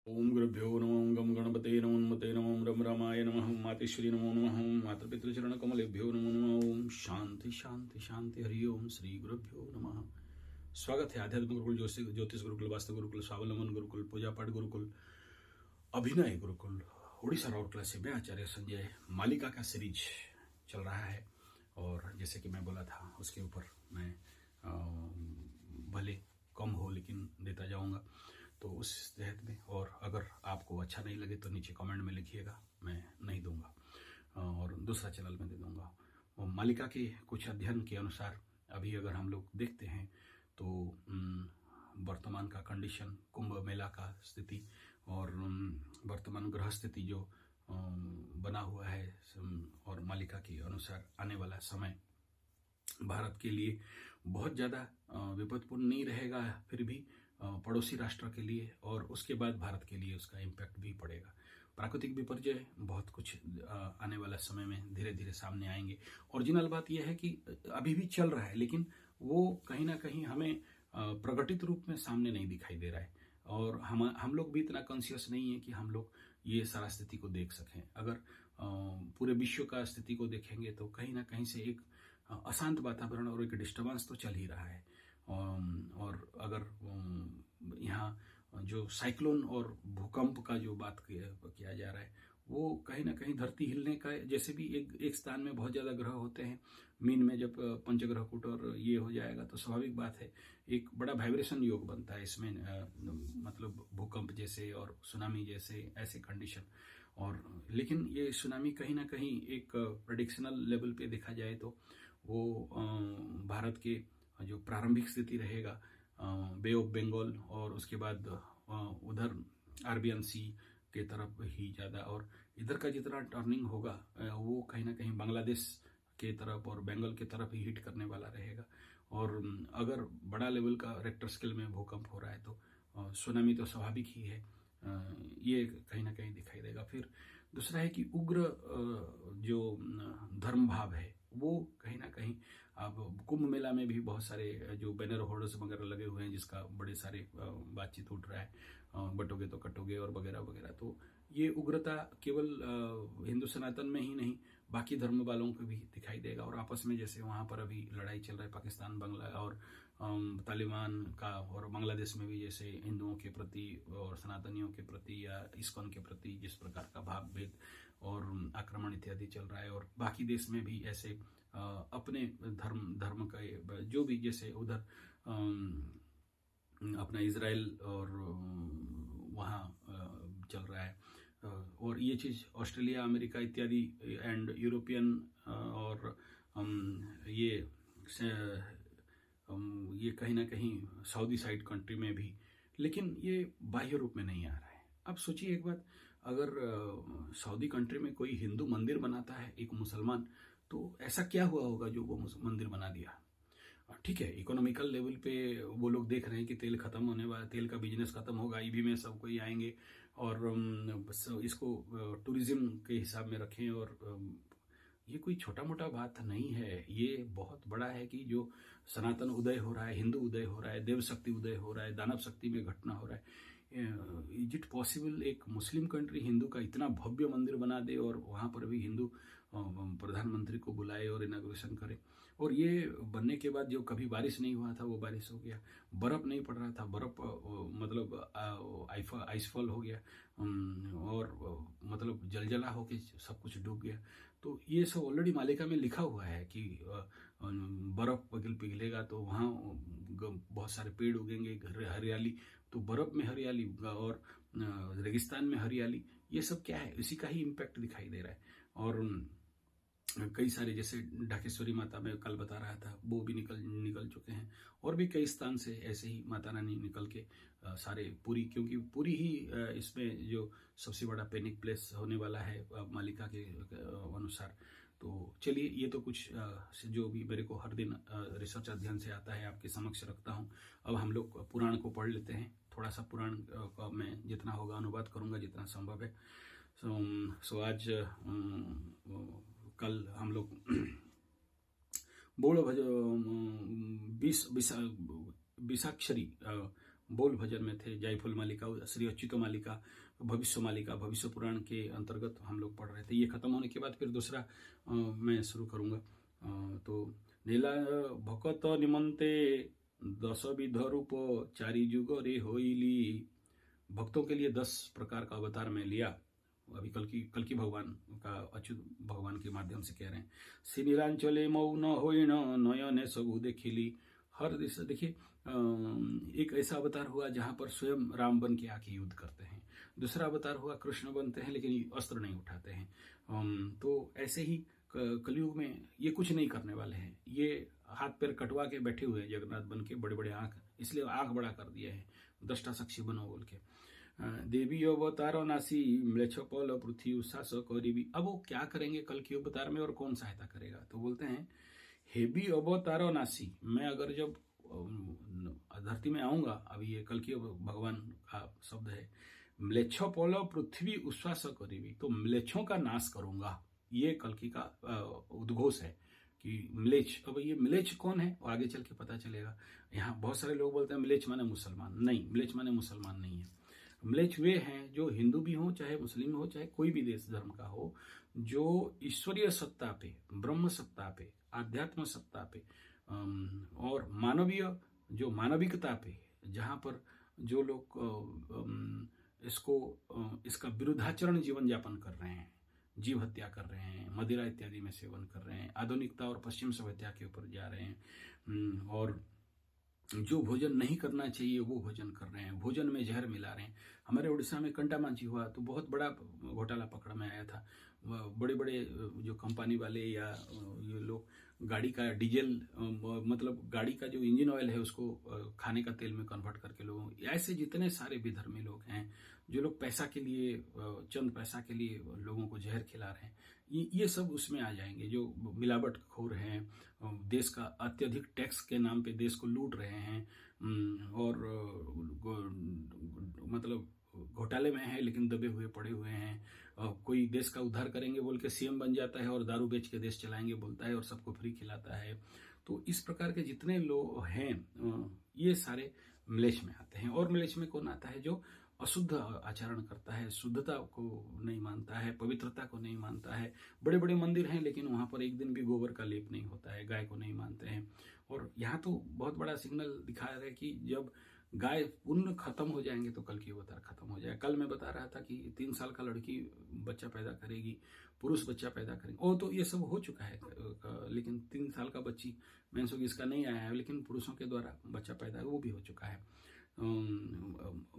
ओम गुरुभ्यो नमः गम गणपते नमो नमते नमो रम रामाय नमः मातेश्वरी नमो नमः मातृपितृचरण कमलेभ्यो नमो नमः ओम शांति शांति शांति हरि ओम श्री गुरुभ्यो नमः। स्वागत है आध्यात्मिक गुरुकुल, ज्योतिष गुरुकुल, वास्तु गुरुकुल, स्वावलंबन गुरुकुल, पूजा पाठ गुरुकुल, अभिनय गुरुकुल, उड़ीसा राउट क्लास में आचार्य संजय मालिका का सीरीज चल रहा है। और जैसे कि मैं बोला था उसके ऊपर मैं भले कम हो लेकिन देता जाऊंगा, तो उस तहत में। और अगर आपको अच्छा नहीं लगे तो नीचे कमेंट में लिखिएगा, मैं नहीं दूंगा और दूसरा चैनल में दे दूंगा। और मालिका के कुछ अध्ययन के अनुसार अभी अगर हम लोग देखते हैं तो वर्तमान का कंडीशन, कुंभ मेला का स्थिति और वर्तमान ग्रह स्थिति जो बना हुआ है, और मालिका के अनुसार आने वाला समय भारत के लिए बहुत ज़्यादा विपदपूर्ण नहीं रहेगा, फिर भी पड़ोसी राष्ट्र के लिए और उसके बाद भारत के लिए उसका इम्पैक्ट भी पड़ेगा। प्राकृतिक विपर्यय बहुत कुछ आने वाला समय में धीरे धीरे सामने आएंगे। ओरिजिनल बात यह है कि अभी भी चल रहा है, लेकिन वो कहीं ना कहीं हमें प्रकटित रूप में सामने नहीं दिखाई दे रहा है। और हम लोग भी इतना कॉन्शियस नहीं है कि हम लोग ये सारा स्थिति को देख सकें। अगर पूरे विश्व का स्थिति को देखेंगे तो कहीं ना कहीं से एक अशांत वातावरण और एक डिस्टर्बेंस तो चल ही रहा है। और अगर यहाँ जो साइक्लोन और भूकंप का जो बात किया जा रहा है, वो कहीं ना कहीं धरती हिलने का, जैसे भी एक स्थान में बहुत ज़्यादा ग्रह होते हैं, मीन में जब पंचग्रह कूट और ये हो जाएगा तो स्वाभाविक बात है एक बड़ा वाइब्रेशन योग बनता है इसमें, मतलब भूकंप जैसे और सुनामी जैसे ऐसे कंडीशन। और लेकिन ये सुनामी कहीं ना कहीं एक प्रेडिक्शनल लेवल पे देखा जाए तो वो भारत के जो प्रारंभिक स्थिति रहेगा बे ऑफ बंगाल और उसके बाद उधर अरबियन सी के तरफ ही ज़्यादा, और इधर का जितना टर्निंग होगा वो कहीं ना कहीं बांग्लादेश के तरफ और बंगाल के तरफ ही हिट करने वाला रहेगा। और अगर बड़ा लेवल का रेक्टर स्केल में भूकंप हो रहा है तो सुनामी तो स्वाभाविक ही है, ये कहीं ना कहीं दिखाई देगा। फिर दूसरा है कि उग्र जो धर्म भाव है वो कहीं ना कहीं, अब कुंभ मेला में भी बहुत सारे जो बैनर होर्डर्स वगैरह लगे हुए हैं जिसका बड़े सारे बातचीत उठ रहा है, बटोगे तो कटोगे और वगैरह वगैरह। तो ये उग्रता केवल हिंदू सनातन में ही नहीं बाकी धर्म वालों को भी दिखाई देगा। और आपस में जैसे वहाँ पर अभी लड़ाई चल रहा है पाकिस्तान बांग्ला और तालिबान का, और बांग्लादेश में भी जैसे हिंदुओं के प्रति और सनातनियों के प्रति या इस्कॉन के प्रति जिस प्रकार का भाव भेद और आक्रमण इत्यादि चल रहा है, और बाकी देश में भी ऐसे अपने धर्म का जो भी, जैसे उधर अपना इजराइल और वहाँ चल रहा है। और ये चीज़ ऑस्ट्रेलिया, अमेरिका इत्यादि एंड यूरोपियन और ये कहीं ना कहीं सऊदी साइड कंट्री में भी, लेकिन ये बाह्य रूप में नहीं आ रहा है। अब सोचिए एक बात, अगर सऊदी कंट्री में कोई हिंदू मंदिर बनाता है एक मुसलमान, तो ऐसा क्या हुआ होगा जो वो मंदिर बना दिया। ठीक है, इकोनॉमिकल लेवल पे वो लोग देख रहे हैं कि तेल खत्म होने वाला, तेल का बिजनेस खत्म होगा, ईवी में सब कोई आएंगे और इसको टूरिज्म के हिसाब में रखें। और ये कोई छोटा मोटा बात नहीं है, ये बहुत बड़ा है कि जो सनातन उदय हो रहा है, हिंदू उदय हो रहा है, देव शक्ति उदय हो रहा है, दानव शक्ति में घटना हो रहा है। इज इट पॉसिबल एक मुस्लिम कंट्री हिंदू का इतना भव्य मंदिर बना दे और वहाँ पर भी हिंदू प्रधानमंत्री को बुलाए और इनाग्रेशन करे। और ये बनने के बाद जो कभी बारिश नहीं हुआ था वो बारिश हो गया, बर्फ नहीं पड़ रहा था, बर्फ मतलब आइसफॉल हो गया, और मतलब जलजला होके सब कुछ डूब गया। तो ये सब ऑलरेडी मालिका में लिखा हुआ है कि बर्फ पिघलेगा तो वहाँ बहुत सारे पेड़ उगेंगे, हरियाली, तो बर्फ में हरियाली और रेगिस्तान में हरियाली, ये सब क्या है, इसी का ही इम्पैक्ट दिखाई दे रहा है। और कई सारे, जैसे ढाकेश्वरी माता में कल बता रहा था, वो भी निकल चुके हैं, और भी कई स्थान से ऐसे ही माता रानी निकल के सारे पूरी, क्योंकि पूरी ही इसमें जो सबसे बड़ा पैनिक प्लेस होने वाला है मालिका के अनुसार। तो चलिए, ये तो कुछ जो भी मेरे को हर दिन रिसर्च अध्ययन से आता है आपके समक्ष रखता हूँ। अब हम लोग पुराण को पढ़ लेते हैं, थोड़ा सा पुराण का मैं जितना होगा अनुवाद करूँगा जितना संभव है। सो आज कल हम लोग बोल विषाक्षरी बोल भजन में थे, जायफल मालिका, श्री अच्युत मालिका, भविष्य मालिका, भविष्य पुराण के अंतर्गत हम लोग पढ़ रहे थे। ये खत्म होने के बाद फिर दूसरा मैं शुरू करूँगा। तो नीला भकत निमंते 10 विध रूप चारि जुग रे होइली। भक्तों के लिए 10 प्रकार का अवतार में लिया। अभी कल की भगवान का, अच्युत भगवान के माध्यम से कह रहे हैं। श्रीनीलांचले मौन होइण नयने सबु देखिली। हर दिशा देखिए, एक ऐसा अवतार हुआ जहां पर स्वयं राम बन के आके युद्ध करते हैं। दूसरा अवतार हुआ कृष्ण बनते हैं लेकिन अस्त्र नहीं उठाते हैं। तो ऐसे ही कलयुग में ये कुछ नहीं करने वाले हैं। ये हाथ पैर कटवा के बैठे हुए हैं जगन्नाथ बन के, बड़े बड़े आंख, इसलिए आंख बड़ा कर दिया है, दृष्टा साक्षी बनो बोल के। देवी अवतार नासी म्लेच्छ पल पृथ्वी उषास करीबी। अब वो क्या करेंगे कल की अवतार में और कौन सहायता करेगा? तो बोलते हैं हेबी अवतार नासी, मैं अगर जब धरती में आऊंगा, अभी ये कल की भगवान का शब्द है, म्लेच्छ पल पृथ्वी उश्वास करीबी, तो म्लेच्छों का नाश करूंगा। ये कल्कि का उद्घोष है कि म्लेच्छ। अब ये म्लेच्छ कौन है और आगे चल के पता चलेगा। यहाँ बहुत सारे लोग बोलते हैं म्लेच्छ माने मुसलमान। नहीं, म्लेच्छ माने मुसलमान नहीं है। म्लेच्छ वे हैं जो हिंदू भी हो, चाहे मुस्लिम हो, चाहे कोई भी देश धर्म का हो, जो ईश्वरीय सत्ता पे, ब्रह्म सत्ता पे, आध्यात्म सत्ता पे और मानवीय जो मानविकता पे, जहाँ पर जो लोग इसका विरुद्धाचरण जीवन यापन कर रहे हैं, जीव हत्या कर रहे हैं, मदिरा इत्यादि में सेवन कर रहे हैं, आधुनिकता और पश्चिम सभ्यता के ऊपर जा रहे हैं, और जो भोजन नहीं करना चाहिए वो भोजन कर रहे हैं, भोजन में जहर मिला रहे हैं। हमारे उड़ीसा में कंटा मांझी हुआ तो बहुत बड़ा घोटाला पकड़ में आया था। बड़े बड़े जो कंपनी वाले या ये लोग गाड़ी का डीजल, मतलब गाड़ी का जो इंजन ऑयल है उसको खाने का तेल में कन्वर्ट करके लोगों, ऐसे जितने सारे विधर्मी लोग हैं जो लोग पैसा के लिए, चंद पैसा के लिए लोगों को जहर खिला रहे हैं, ये सब उसमें आ जाएंगे। जो मिलावट खोर हैं, देश का अत्यधिक टैक्स के नाम पे देश को लूट रहे हैं, और मतलब घोटाले में है लेकिन दबे हुए पड़े हुए हैं। कोई देश का उद्धार करेंगे बोल के सीएम बन जाता है और दारू बेच के देश चलाएंगे बोलता है और सबको फ्री खिलाता है। तो इस प्रकार के जितने लोग हैं ये सारे म्लेच्छ में आते हैं। और म्लेच्छ में कौन आता है? जो अशुद्ध आचरण करता है, शुद्धता को नहीं मानता है, पवित्रता को नहीं मानता है। बड़े बड़े मंदिर हैं लेकिन वहां पर एक दिन भी गोबर का लेप नहीं होता है, गाय को नहीं मानते हैं। और यहाँ तो बहुत बड़ा सिग्नल दिखा रहा है कि जब गाय पुण्य खत्म हो जाएंगे तो कल की अवतार खत्म हो जाएगा। कल मैं बता रहा था कि 3 साल का लड़की बच्चा पैदा करेगी, पुरुष बच्चा पैदा करेंगे। ओ तो ये सब हो चुका है, लेकिन 3 साल का बच्ची मेंस इसका नहीं आया है, लेकिन पुरुषों के द्वारा बच्चा पैदा वो भी हो चुका है।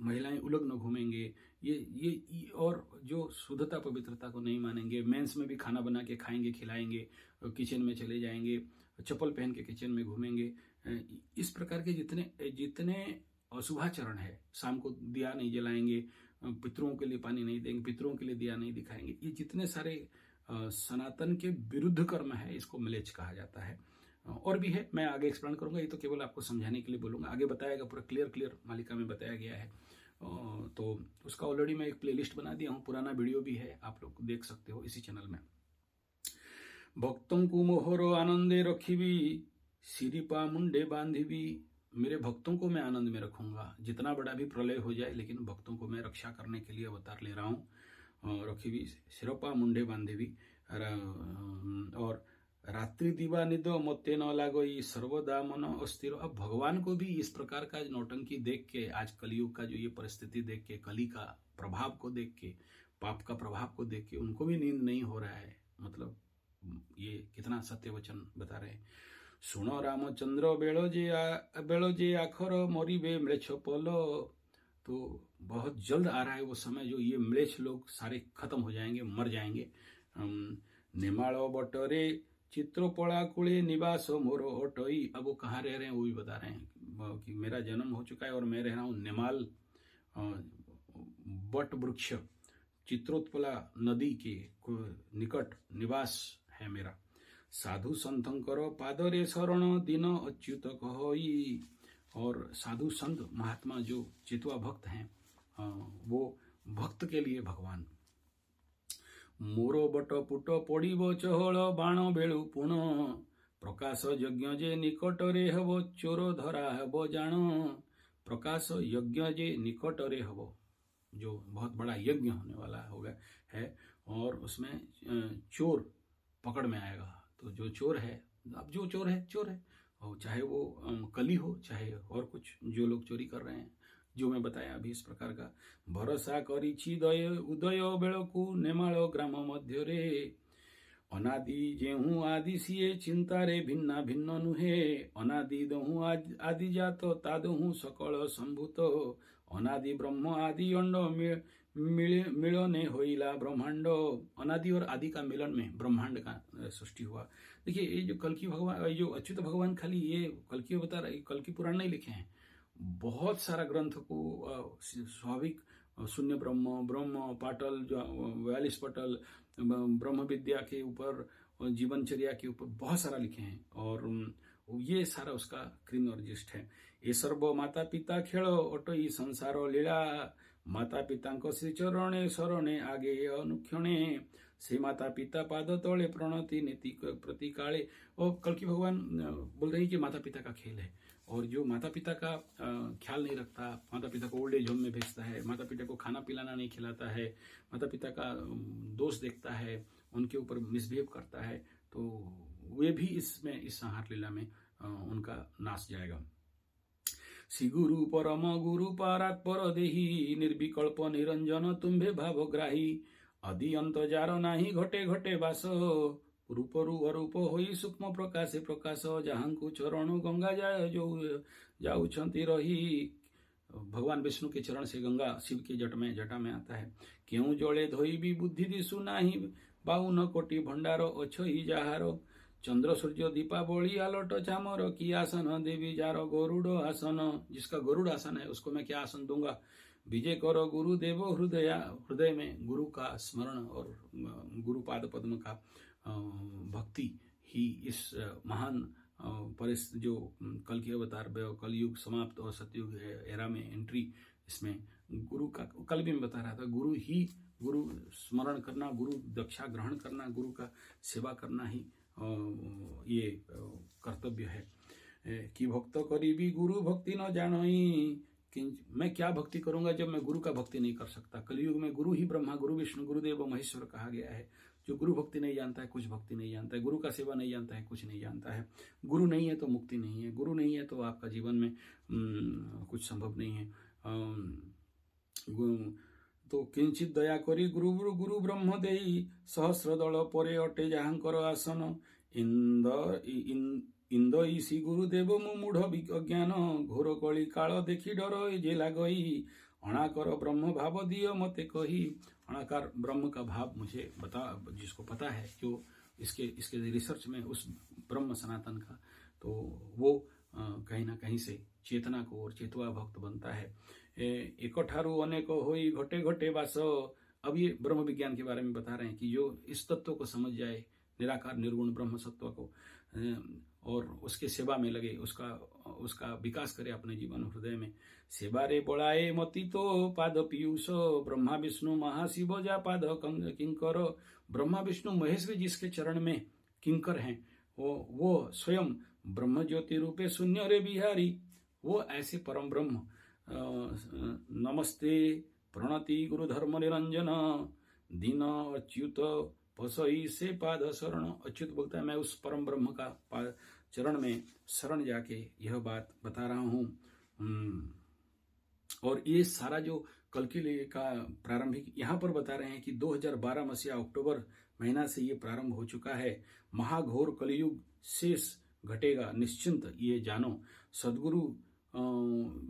महिलाएं उलग्न घूमेंगे, ये और जो शुद्धता पवित्रता को नहीं मानेंगे, मेंस में भी खाना बना के खाएंगे, खिलाएंगे, किचन में चले जाएंगे, चप्पल पहन के किचन में घूमेंगे। इस प्रकार के जितने अशुभाचरण है, शाम को दिया नहीं जलाएंगे, पितरों के लिए पानी नहीं देंगे, पितरों के लिए दिया नहीं दिखाएंगे, ये जितने सारे सनातन के विरुद्ध कर्म है, इसको म्लेच्छ कहा जाता है। और भी है, मैं आगे एक्सप्लेन करूंगा, ये तो केवल आपको समझाने के लिए बोलूंगा। आगे बताएगा, पूरा क्लियर मालिका में बताया गया है। तो उसका ऑलरेडी मैं एक प्लेलिस्ट बना दिया हूँ, पुराना वीडियो भी है, आप लोग देख सकते हो इसी चैनल में। भक्तों को मोहर आनंदे रखीबी, सिरिपा मुंडे बांधीबी। मेरे भक्तों को मैं आनंद में रखूंगा, जितना बड़ा भी प्रलय हो जाए, लेकिन भक्तों को मैं रक्षा करने के लिए अवतार ले रहा हूँ। रखीबी सिरपा मुंडे बांधीबी, और रात्रि दीवा निद मोते न लागोई सर्वदा मन अस्थिर। अब भगवान को भी इस प्रकार का नौटंकी देख के, आज कलयुग का जो ये परिस्थिति देख के, कली का प्रभाव को देख के, पाप का प्रभाव को देख के उनको भी नींद नहीं हो रहा है। मतलब ये कितना सत्य वचन बता रहे हैं। सुनो रामचंद्र बेलो जे आखर मरिबे म्लेच्छ पल। तो बहुत जल्द आ रहा है वो समय जो ये म्लेच्छ लोग सारे खत्म हो जाएंगे, मर जाएंगे। नेमाल बटरे चित्रोपड़ा कुले निवास मोर ओटोई। अब वो कहाँ रह रहे हैं वो भी बता रहे हैं कि मेरा जन्म हो चुका है और मैं रह रहा हूँ नेमाल बट वृक्ष, चित्रोत्पला नदी के निकट निवास है मेरा। साधु संतंकर पादरे शरण दिन अच्युत कहोई। और साधु संत महात्मा जो चितवा भक्त हैं, वो भक्त के लिए भगवान। मोरो बट पुट पड़िब चहल बाण बेलु पुण, प्रकाश यज्ञ जे निकट रे हब चोर धरा हब जाण। प्रकाश यज्ञ जे निकटरे हबो, जो बहुत बड़ा यज्ञ होने वाला होगा है, और उसमें चोर पकड़ में आएगा। तो जो चोर है, अब जो चोर है चोर है, और चाहे वो कली हो चाहे और कुछ, जो लोग चोरी कर रहे हैं, जो मैं बताया अभी इस प्रकार का। भरोसा करिछि दय उदय बेलकु नेमाल ग्राम मध्य रे, अनादि जेहू आदि सिए चिंतारे भिन्ना भिन्न नुहे, अनादि दहू आदि जात तादहू सकल संभूत, अनादि ब्रह्म आदि अंड मिलने होइला ब्रह्मांड। अनादि और आदि का मिलन में ब्रह्मांड का सृष्टि हुआ। देखिए ये जो कल्कि भगवान, ये जो अच्युत भगवान खाली ये कल्कि बता रहे, कल्कि पुराण नहीं लिखे हैं, बहुत सारा ग्रंथ को स्वाभाविक शून्य ब्रह्म, ब्रह्म पाटल जो 42 पटल, ब्रह्म विद्या के ऊपर, जीवनचर्या के ऊपर बहुत सारा लिखे हैं, और ये सारा उसका क्रिमिनोलॉजिस्ट है। ये सर्व माता पिता खेल अटई संसार लीला, माता पिता श्री चरणे शरणे आगे अनुक्षणे, से माता पिता पाद तले प्रणति नीति प्रतिकाले। और कल्कि भगवान बोल रहे हैं कि माता पिता का खेल है, और जो माता पिता का ख्याल नहीं रखता, माता पिता को ओल्ड एज होम में भेजता है, माता पिता को खाना पिलाना नहीं खिलाता है, माता पिता का दोष देखता है, उनके ऊपर मिसबिहेव करता है, तो वे भी इसमें इस संहार लीला में उनका नाश जाएगा। श्री गुरु परम गुरु पारात पर देही, निर्विकल्प निरंजन तुम्भे भावग्राही, आदि अंत जार नाही घटे घटे बास, रूपरु अरूप होई सूक्ष्म प्रकाशे प्रकाश, जहांकु चरण गंगा जाय जो जाउछंती रही। भगवान विष्णु के चरण से गंगा शिव के जटा में आता है। क्यों जड़े धोई भी बुद्धि दिशु नाही, 52 कोटि भंडार अछई जहार, चंद्र सूर्य दीपावली आलोट चामर, की आसन देवी जार गरुड़ आसन। जिसका गरुड़ आसन है उसको मैं क्या आसन दूंगा। विजय करो गुरुदेव हृदय में गुरु का स्मरण और गुरु पाद पद्म का भक्ति ही इस महान जो कल की अवतार कलयुग समाप्त और सतयुग एरा में एंट्री, इसमें गुरु का, कल भी मैं बता रहा था, गुरु स्मरण करना, गुरु दीक्षा ग्रहण करना, गुरु का सेवा करना ही ये कर्तव्य है। कि भक्त करीबी गुरु भक्ति न जानई, मैं क्या भक्ति करूंगा जब मैं गुरु का भक्ति नहीं कर सकता। कलयुग में गुरु ही ब्रह्मा गुरु विष्णु गुरुदेव महेश्वर कहा गया है। जो गुरु भक्ति नहीं जानता है कुछ भक्ति नहीं जानता है, गुरु का सेवा नहीं जानता है कुछ नहीं जानता है। गुरु नहीं है तो मुक्ति नहीं है, गुरु नहीं है तो आपका जीवन में कुछ संभव नहीं है। तो किंचित दया करी गुरु गुरु ब्रह्म देई, सहस्र दल परे अटे जहांकर आसन, इंद ईशी गुरुदेव मु मूढ़ अज्ञान, घोर कली काल देखी डर जेला गई, अणाकर ब्रह्म भाव दियो मते कही। अणाकार ब्रह्म का भाव मुझे बता, जिसको पता है, जो इसके रिसर्च में उस ब्रह्म सनातन का, तो वो कहीं ना कहीं से चेतना को और चेतवा भक्त बनता है। एक ठारू अनेक होई घटे घटे वास। अब ये ब्रह्म विज्ञान के बारे में बता रहे हैं कि जो इस तत्व को समझ जाए, निराकार निर्गुण ब्रह्म सत्व को, और उसके सेवा में लगे, उसका विकास करे अपने जीवन हृदय में। सेवा रे बढ़ाए मति तो पाद पीयूष, ब्रह्मा विष्णु महाशिव जा पाद किंकर। ब्रह्मा विष्णु महेश भी जिसके चरण में किंकर हैं, वो स्वयं ब्रह्म ज्योति रूपे शून्य रे बिहारी। वो ऐसे परम ब्रह्म, नमस्ते प्रणति गुरु धर्म निरंजन, दीन अच्युत पसई से पाद शरण। अच्युत बोलता है मैं उस परम ब्रह्म का चरण में शरण जाके यह बात बता रहा हूँ। और ये सारा जो कल के लिए का प्रारंभिक यहाँ पर बता रहे हैं कि 2012 मसीहा अक्टूबर महीना से ये प्रारंभ हो चुका है। महाघोर कलयुग शेष घटेगा निश्चिंत ये जानो। सदगुरु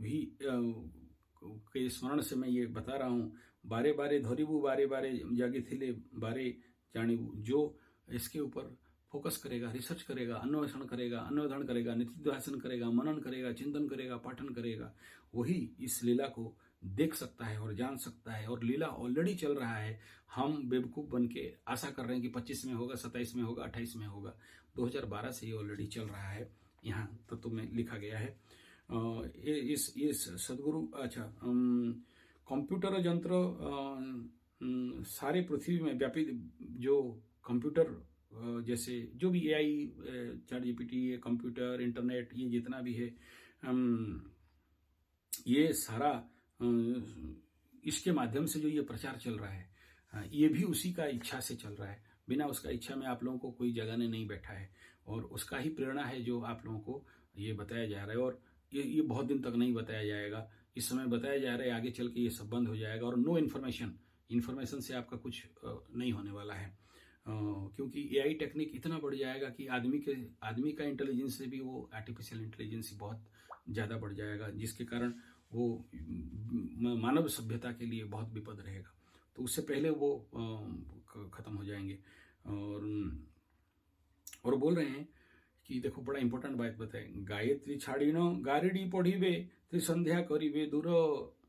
भी के स्मरण से मैं ये बता रहा हूँ। बारे बारे धरिबू बारे बारे जागे थिले बारे जानिबू। जो इसके ऊपर फोकस करेगा, रिसर्च करेगा, अन्वेषण करेगा, अन्वेधन करेगा, निधिध्यासन करेगा, मनन करेगा, चिंतन करेगा, पाठन करेगा, वही इस लीला को देख सकता है और जान सकता है। और लीला ऑलरेडी चल रहा है। हम बेवकूफ बन के आशा कर रहे हैं कि 25 में होगा, 27 में होगा, 28 में होगा। 2012 से ये ऑलरेडी चल रहा है। यहाँ तत्व में लिखा गया है। इस सदगुरु कंप्यूटर यंत्र सारे पृथ्वी में व्यापी, जो कंप्यूटर जैसे जो भी AI, chat GPT, computer, internet, ये जितना भी है, ये सारा इसके माध्यम से जो ये प्रचार चल रहा है, ये भी उसी का इच्छा से चल रहा है। बिना उसका इच्छा में आप लोगों को कोई जगाने नहीं बैठा है, और उसका ही प्रेरणा है जो आप लोगों को ये बताया जा रहा है। और ये बहुत दिन तक नहीं बताया जाएगा, इस समय बताया जा रहा है, आगे चल के ये सब बंद हो जाएगा। और नो इन्फॉर्मेशन से आपका कुछ नहीं होने वाला है, क्योंकि एआई टेक्निक इतना बढ़ जाएगा कि आदमी का इंटेलिजेंस से भी वो आर्टिफिशियल इंटेलिजेंस बहुत ज़्यादा बढ़ जाएगा, जिसके कारण वो मानव सभ्यता के लिए बहुत विपद रहेगा। तो उससे पहले वो खत्म हो जाएंगे। और बोल रहे हैं कि देखो, बड़ा इंपॉर्टेंट बात बताए, गायत्री छाड़ीनो गारेडी पढ़िबे त्रिसंध्या करिबे दूर